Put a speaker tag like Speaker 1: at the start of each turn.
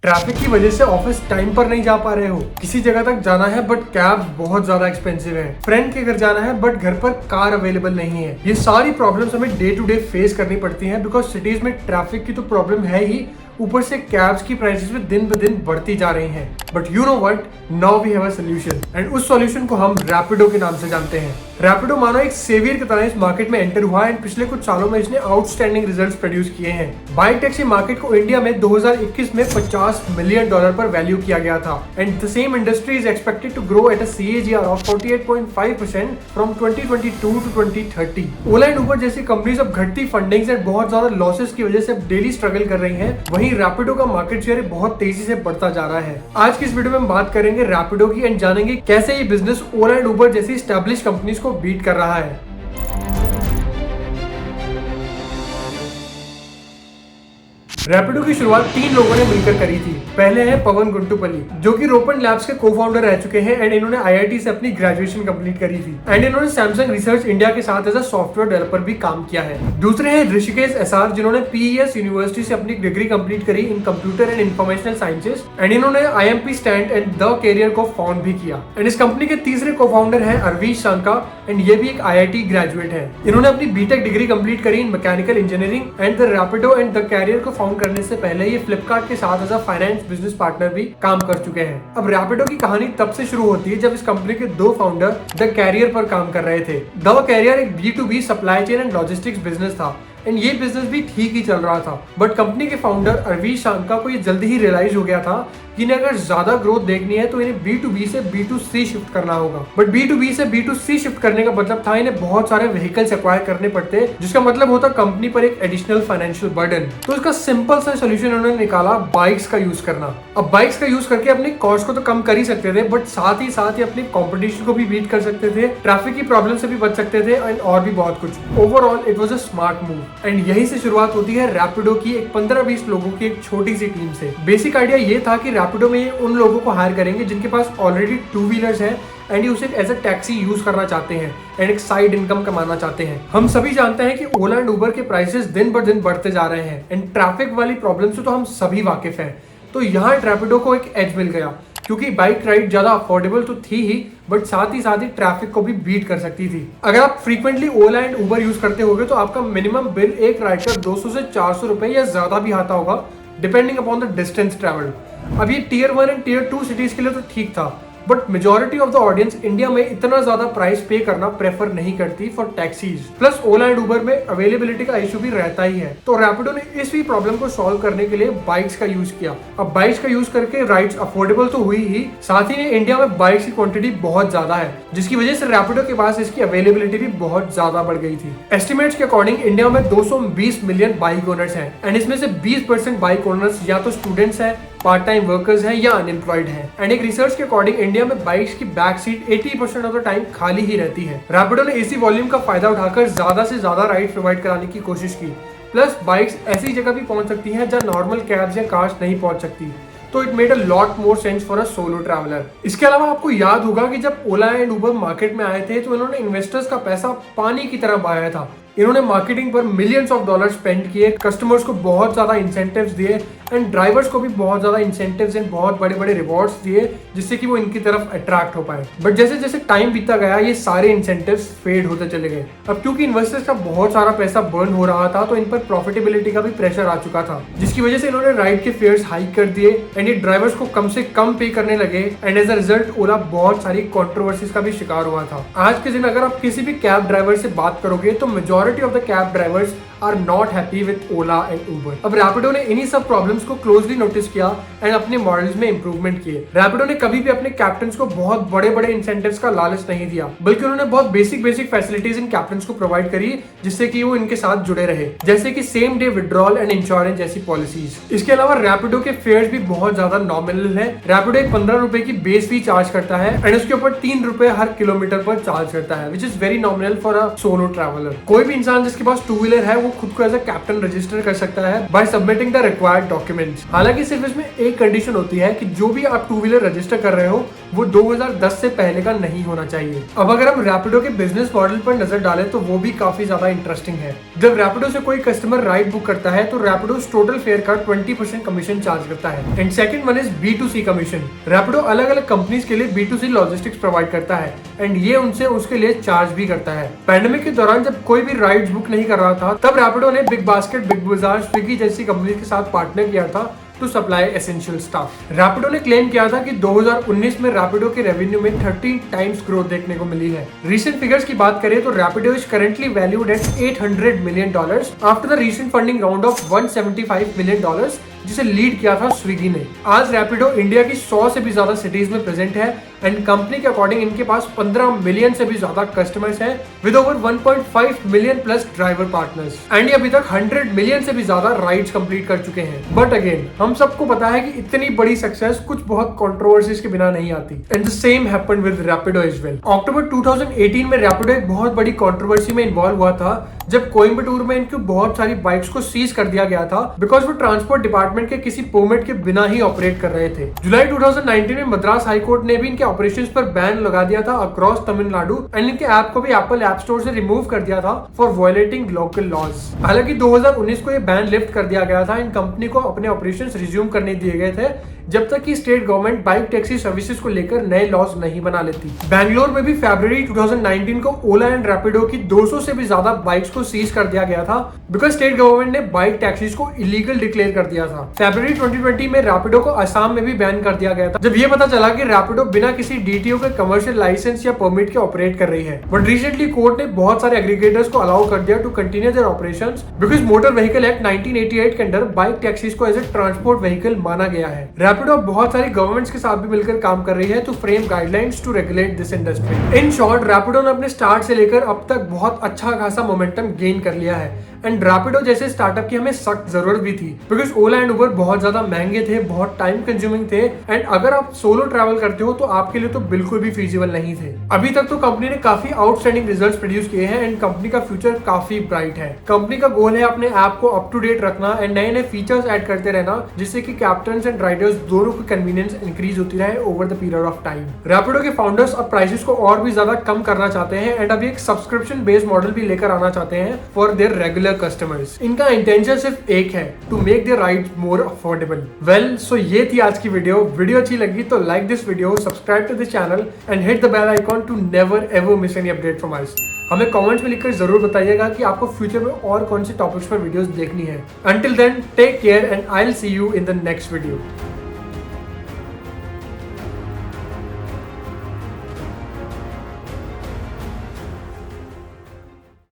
Speaker 1: Traffic की वजह से ऑफिस टाइम पर नहीं जा पा रहे हो, किसी जगह तक जाना है बट कैब बहुत ज्यादा एक्सपेंसिव है, फ्रेंड के घर जाना है बट घर पर कार अवेलेबल नहीं है। ये सारी प्रॉब्लम्स हमें डे टू डे फेस करनी पड़ती हैं बिकॉज सिटीज में ट्रैफिक की तो प्रॉब्लम है ही, ऊपर से कैब्स की प्राइसेस भी दिन ब दिन बढ़ती जा रही हैं। But you know what, now we have a solution and उस सॉल्यूशन को हम रैपिडो के नाम से जानते हैं। रैपिडो मानो एक सेवियर की तरह इस मार्केट में एंटर हुआ एंड पिछले कुछ सालों में इसने आउटस्टैंडिंग रिजल्ट्स प्रोड्यूस किए हैं। बाइक टैक्सी मार्केट को इंडिया में 2021 में $50 मिलियन पर वैल्यू किया गया था and the same industry is expected to grow at a CAGR of 48.5% from 2022 to 2030। Ola and Uber जैसी कंपनीज अब घटती फंडिंग्स एंड बहुत ज्यादा लॉसेस की वजह से अब डेली स्ट्रगल कर रही हैं, वहीं रैपिडो का मार्केट शेयर बहुत तेजी से बढ़ता जा रहा है। आज की इस वीडियो में हम बात करेंगे रैपिडो की एंड जानेंगे कैसे ये बिजनेस ओला एंड उबर जैसी एस्टैब्लिश कंपनीज को बीट कर रहा है। रैपिडो की शुरुआत 3 लोगों ने मिलकर करी थी। पहले है पवन गुंटुपल्ली जो कि रोपन लैब्स के को-फाउंडर रह चुके हैं एंड इन्होंने IIT से अपनी ग्रेजुएशन कंप्लीट करी थी एंड इन्होंने सैमसंग रिसर्च इंडिया के साथ एज अ सॉफ्टवेयर डेवलपर भी काम किया है। दूसरे हैं ऋषिकेश SR जिन्होंने PES यूनिवर्सिटी से अपनी डिग्री कंप्लीट करी in computer and informational sciences and इन्होंने IMP stand and the carrier को फाउंड भी किया। एंड इस कंपनी के तीसरे को-फाउंडर है अरविश शांका एंड ये भी एक IIT ग्रेजुएट है। इन्होंने अपनी बीटेक डिग्री कंप्लीट करी in mechanical engineering and the Rapido and the carrier को फाउंड करने से पहले ये फ्लिपकार्ट के साथ as a finance business partner भी काम कर चुके हैं। अब रैपिडो की कहानी तब से शुरू होती है जब इस कंपनी के 2 फाउंडर द कैरियर पर काम कर रहे थे। द कैरियर एक B2B supply chain and logistics business था एंड ये बिजनेस भी ठीक ही चल रहा था, बट कंपनी के फाउंडर अरविश शांका को ये जल्दी ही रियलाइज हो गया था कि इन्हें अगर ज्यादा ग्रोथ देखनी है तो इन्हें B2B से B2C शिफ्ट करना होगा। बट B2B से B2C शिफ्ट करने का मतलब था इन्हें बहुत सारे व्हीकल्स एक्वायर करने पड़ते, जिसका मतलब होता कंपनी पर एक एडिशनल फाइनेंशियल बर्डन। तो इसका सिंपल सा सोल्यूशन उन्होंने निकाला, बाइक्स का यूज करना। अब बाइक्स का यूज करके अपनी कॉस्ट को तो कम कर ही सकते थे, बट साथ ही अपनी कॉम्पिटिशन को भी बीट कर सकते थे, ट्रैफिक की प्रॉब्लम से भी बच सकते थे एंड और भी बहुत कुछ। Overall it was a smart move and यही से शुरुआत होती है रैपिडो की एक 15-20 लोगों की एक छोटी सी टीम से। बेसिक आइडिया ये था कि रैपिडो में ये उन लोगों को हायर करेंगे जिनके पास ऑलरेडी 2 व्हीलर्स हैं एंड ये उसे एज अ टैक्सी यूज करना चाहते हैं एंड एक साइड इनकम कमाना चाहते हैं। हम सभी जानते हैं कि ओला एंड उबर के प्राइसेस दिन ब दिन बढ़ते जा रहे हैं एंड ट्रैफिक वाली प्रॉब्लम से तो हम सभी वाकिफ हैं। तो यहाँ रैपिडो को एक एज मिल गया क्योंकि बाइक राइड ज्यादा अफोर्डेबल तो थी ही, बट साथ ही ट्रैफिक को भी बीट कर सकती थी। अगर आप frequently Ola and Uber use करते होगे तो आपका मिनिमम बिल एक राइड का 200 से 400 रुपए या ज्यादा भी आता होगा depending upon the distance travelled. अब ये Tier 1 एंड Tier 2 सिटीज के लिए तो ठीक था, but majority of the audience India में इतना ज्यादा प्राइस पे करना प्रेफर नहीं करती for taxis. Plus Ola and Uber में अवेलेबिलिटी का इशू भी रहता ही है। तो रैपिडो ने इस भी प्रॉब्लम को सॉल्व करने के लिए बाइक्स का यूज किया। अब बाइक्स का यूज करके राइड्स अफोर्डेबल तो हुई ही, साथ ही इंडिया में बाइक्स की क्वांटिटी बहुत ज्यादा है, जिसकी वजह से रैपिडो के पास इसकी अवेलेबिलिटी भी बहुत ज्यादा बढ़ गई थी। एस्टिमेट्स के अकॉर्डिंग इंडिया में 220 मिलियन बाइक ओनर्स हैं एंड इसमें से 20% बाइक ओनर्स या तो स्टूडेंट्स हैं, पार्ट टाइम वर्कर्स हैं या अनएम्प्लॉयड हैं। एंड एक रिसर्च के अकॉर्डिंग इंडिया में बाइक्स की back seat 80% of the time खाली ही रहती है। रैपिडो ने इसी वॉल्यूम का फायदा उठाकर ज्यादा से ज्यादा राइड प्रोवाइड कराने की कोशिश की। प्लस बाइक्स ऐसी जगह भी पहुंच सकती हैं जहां नॉर्मल कैब्स या कार्स नहीं पहुंच सकती, तो it made a lot more sense for a solo traveller. इसके अलावा आपको याद होगा कि जब ओला एंड उबर मार्केट में आए थे तो इन्होंने इन्वेस्टर्स का पैसा पानी की तरह बहाया था। इन्होंने मार्केटिंग पर मिलियंस ऑफ डॉलर स्पेंड किए, कस्टमर्स को बहुत ज्यादा इंसेंटिव्स दिए एंड ड्राइवर्स को भी बहुत ज्यादा इंसेंटिव्स एंड बहुत बड़े बड़े रिवॉर्ड्स दिए जिससे कि वो इनकी तरफ अट्रैक्ट हो पाए। बट जैसे जैसे टाइम बीतता गया ये सारे इंसेंटिव्स फेड होते चले गए। अब क्योंकि इन्वेस्टर्स का बहुत सारा पैसा बर्न हो रहा था तो इन पर प्रॉफिटेबिलिटी का भी प्रेशर आ चुका था, जिसकी वजह से इन्होंने राइड के फेयर्स हाइक कर दिए एंड ये ड्राइवर्स को कम से कम पे करने लगे एंड एज अ रिजल्ट ओला बहुत सारी कॉन्ट्रोवर्सीज का भी शिकार हुआ था। आज के दिन अगर आप किसी भी कैब ड्राइवर से बात करोगे तो majority of the cab drivers are not happy with Ola and Uber. अब रैपिडो ने इन्हीं सब प्रॉब्लम्स को क्लोजली नोटिस किया एंड अपने मॉडल्स में इंप्रूवमेंट किए। रैपिडो ने कभी भी अपने कैप्टन्स को बहुत बड़े बड़े इंसेंटिव्स का लालच नहीं दिया, बल्कि उन्होंने बहुत बेसिक फैसिलिटीज इन कैप्टन्स को प्रोवाइड करी जिससे कि वो इनके साथ जुड़े रहे, जैसे कि same day withdrawal and insurance जैसी पॉलिसीज। इसके अलावा रैपिडो के फेयर्स भी बहुत ज्यादा नॉमिनल है। रैपिडो एक 15 रुपए की बेस फी चार्ज करता है एंड उसके ऊपर 3 रुपए हर किलोमीटर पर चार्ज करता है, which is very nominal for a solo traveller. कोई भी इंसान जिसके पास 2 व्हीलर है वो वो खुद को एज अ कैप्टन रजिस्टर कर सकता है by submitting the required documents. हालांकि सिर्फ इसमें एक कंडीशन होती है कि जो भी आप टू व्हीलर रजिस्टर कर रहे हो वो 2010 से पहले का नहीं होना चाहिए। अब अगर हम रैपिडो के बिजनेस मॉडल पर नजर डालें तो वो भी काफी ज्यादा इंटरेस्टिंग है। जब रैपिडो से कोई कस्टमर राइड बुक करता है तो रैपिडो टोटल फेयर का 20% कमीशन चार्ज करता है। And second one is B2C commission. Rapido अलग अलग कंपनीज के लिए B2C लॉजिस्टिक्स प्रोवाइड करता है एंड ये उनसे उसके लिए चार्ज भी करता है। पैंडेमिक के दौरान जब कोई भी राइड्स बुक नहीं कर रहा था तब रैपिडो ने बिग बास्केट, बिग बाजार, स्विगी जैसी कंपनी के साथ पार्टनर किया था to supply essential staff. Rapido ने क्लेम किया था कि 2019 में रैपिडो के रेवेन्यू में 13 टाइम्स ग्रोथ देखने को मिली है। रिसेंट फिगर्स की बात करें तो Rapido is currently valued at $800 million after the recent funding round of $175 million जिसे लीड किया था स्विगी ने। आज रैपिडो इंडिया की 100 से भी ज्यादा सिटीज में प्रेजेंट है एंड कंपनी के अकॉर्डिंग इनके पास 15 मिलियन से भी ज्यादा कस्टमर्स हैं with over 1.5 million plus driver partners and ये अभी तक 100 मिलियन से भी ज्यादा राइड्स कंप्लीट कर चुके हैं। बट अगेन हम सबको पता है कि इतनी बड़ी सक्सेस कुछ बहुत कंट्रोवर्सीज के बिना नहीं आती and the same happened with Rapido as well. October 2018 में रैपिडो एक बहुत बड़ी कंट्रोवर्सी में इन्वॉल्व हुआ था जब कोयम्बटूर में इनकी बहुत सारी बाइक्स को सीज कर दिया गया था बिकॉज वो ट्रांसपोर्ट डिपार्टमेंट के किसी परमिट के बिना ही ऑपरेट कर रहे थे। जुलाई 2019 में मद्रास हाई कोर्ट ने भी इनके ऑपरेशंस पर बैन लगा दिया था अक्रॉस तमिलनाडु एंड इनके ऐप को भी एप्पल ऐप स्टोर से रिमूव कर दिया था फॉर वायलेटिंग लोकल लॉज। हालांकि 2019 को ये बैन लिफ्ट कर दिया गया था। इन कंपनी को अपने ऑपरेशंस रिज्यूम करने दिए गए थे जब तक कि state government bike taxi services को लेकर नए लॉज नहीं बना लेती। बैंगलोर में भी फरवरी 2019 को ओला एंड रैपिडो की 200 से भी ज्यादा बाइक्स को सीज कर दिया गया था बिकॉज स्टेट गवर्नमेंट ने बाइक टैक्सीज को इलीगल डिक्लेयर कर दिया था। फरवरी 2020 में रैपिडो को असम में भी बैन कर दिया गया था जब ये पता चला कि रैपिडो बिना किसी डीटीओ के कमर्शियल लाइसेंस या परमिट के ऑपरेट कर रही है। बट रिसेंटली कोर्ट ने बहुत सारे एग्रीगेटर्स को अलाउ कर दिया to continue their operations because motor vehicle act 1988 के अंदर बाइक टैक्सीज को एज ए ट्रांसपोर्ट व्हीकल माना गया है। रैपिडो बहुत सारी गवर्नमेंट्स के साथ भी मिलकर काम कर रही है to frame guidelines to regulate this industry. In short Rapido ने अपने स्टार्ट से लेकर अब तक बहुत अच्छा खासा मोमेंटम गेन कर लिया है एंड रैपिडो जैसे स्टार्टअप की हमें सख्त जरूरत भी थी बिकॉज ओला एंड उबर बहुत ज्यादा महंगे थे, बहुत टाइम कंज्यूमिंग थे एंड अगर आप सोलो ट्रैवल करते हो तो आपके लिए तो बिल्कुल भी फीजिबल नहीं थे। अभी तक तो कंपनी ने काफी आउटस्टैंडिंग रिजल्ट्स प्रोड्यूस किए हैं एंड कंपनी का फ्यूचर काफी ब्राइट है। कंपनी का गोल है अपने ऐप को अप टू डेट रखना एंड नए नए फीचर्स ऐड करते रहना जिससे कि कैप्टन्स एंड राइडर्स दोनों की कन्वीनियंस इंक्रीज होती रहे over the period of time. Rapido के फाउंडर्स अब प्राइसेस को और भी ज्यादा कम करना चाहते हैं एंड अभी एक सब्सक्रिप्शन बेस्ड मॉडल भी लेकर आना चाहते हैं फॉर देयर रेगुलर कस्टमर्स। इनका इंटेंशन सिर्फ एक है to make their rides more affordable. Well so ये थी आज की वीडियो अच्छी लगी तो like this video, subscribe to this channel and hit the bell icon to never ever miss any update from us. हमें कमेंट्स में लिखकर जरूर बताइएगा कि आपको फ्यूचर में और कौन से टॉपिक्स पर वीडियोस देखनी है। Until then take care and I will see you in the next video.